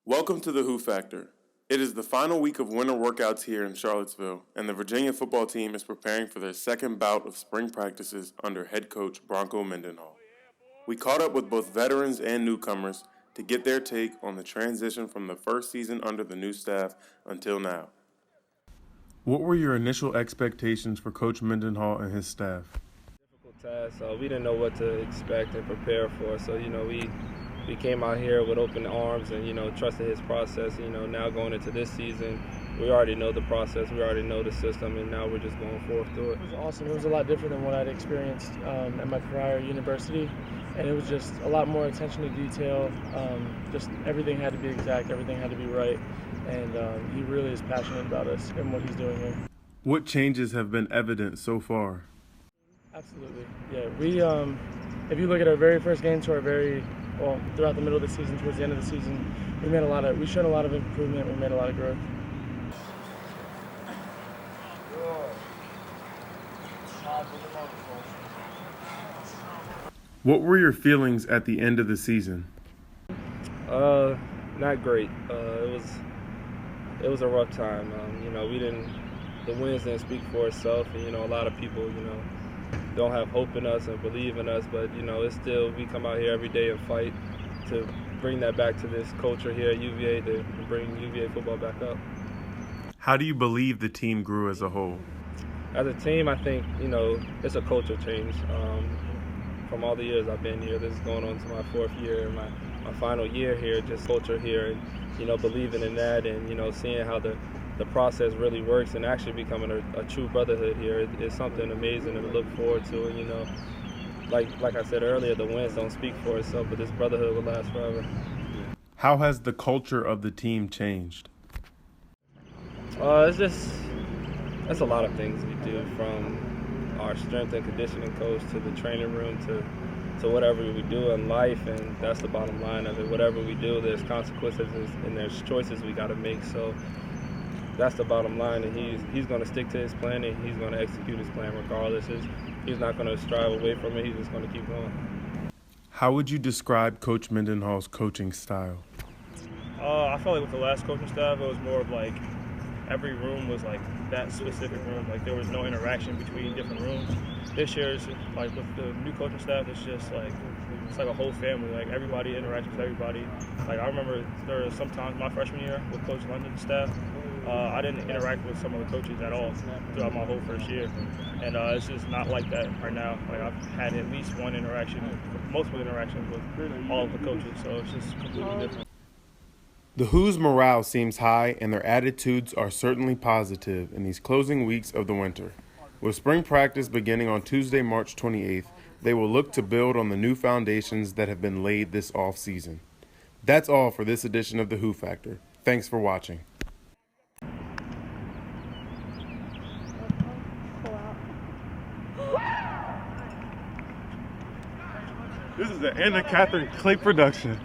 Welcome to the Who Factor. It is the final week of winter workouts here in Charlottesville, and the Virginia football team is preparing for their second bout of spring practices under head coach Bronco Mendenhall. We caught up with both veterans and newcomers to get their take on the transition from the first season under the new staff until now. What were your initial expectations for Coach Mendenhall and his staff? Difficult task. We didn't know what to expect and prepare for. So, we came out here with open arms and, trusted his process. Now going into this season, we already know the process, we already know the system, and now we're just going forth through it. It was awesome. It was a lot different than what I'd experienced at my prior university, and it was just a lot more attention to detail. Just everything had to be exact, everything had to be right, and he really is passionate about us and what he's doing here. What changes have been evident so far? Absolutely. Yeah, we if you look at our very first game to throughout the middle of the season, towards the end of the season, we showed a lot of improvement, we made a lot of growth. What were your feelings at the end of the season? Not great. It was a rough time. The wins didn't speak for itself, and a lot of people, don't have hope in us and believe in us, but it's still, we come out here every day and fight to bring that back to this culture here at UVA, to bring UVA football back up. How do you believe the team grew as a whole? As a team, I think, it's a culture change. From all the years I've been here, this is going on to my fourth year, my final year here, just culture here, and, believing in that, and, seeing how the process really works and actually becoming a true brotherhood here is something amazing to look forward to. And, like I said earlier, the wins don't speak for itself, but this brotherhood will last forever. How has the culture of the team changed? It's a lot of things we do, from our strength and conditioning coach to the training room to whatever we do in life, and that's the bottom line of it. Whatever we do, there's consequences and there's choices we got to make. So that's the bottom line, and he's going to stick to his plan, and he's going to execute his plan regardless. He's not going to strive away from it. He's just going to keep going. How would you describe Coach Mendenhall's coaching style? I felt like with the last coaching staff, it was more of like every room was like that specific room. Like there was no interaction between different rooms. This year, it's like with the new coaching staff, it's like a whole family. Like everybody interacts with everybody. Like I remember there were some times my freshman year with Coach London's staff, I didn't interact with some of the coaches at all throughout my whole first year. And it's just not like that right now. Like I've had at least one interaction, multiple interactions with all of the coaches. So it's just completely different. The Who's morale seems high, and their attitudes are certainly positive in these closing weeks of the winter. With spring practice beginning on Tuesday, March 28th, they will look to build on the new foundations that have been laid this off-season. That's all for this edition of The Who Factor. Thanks for watching. This is the Anna Catherine Clay production.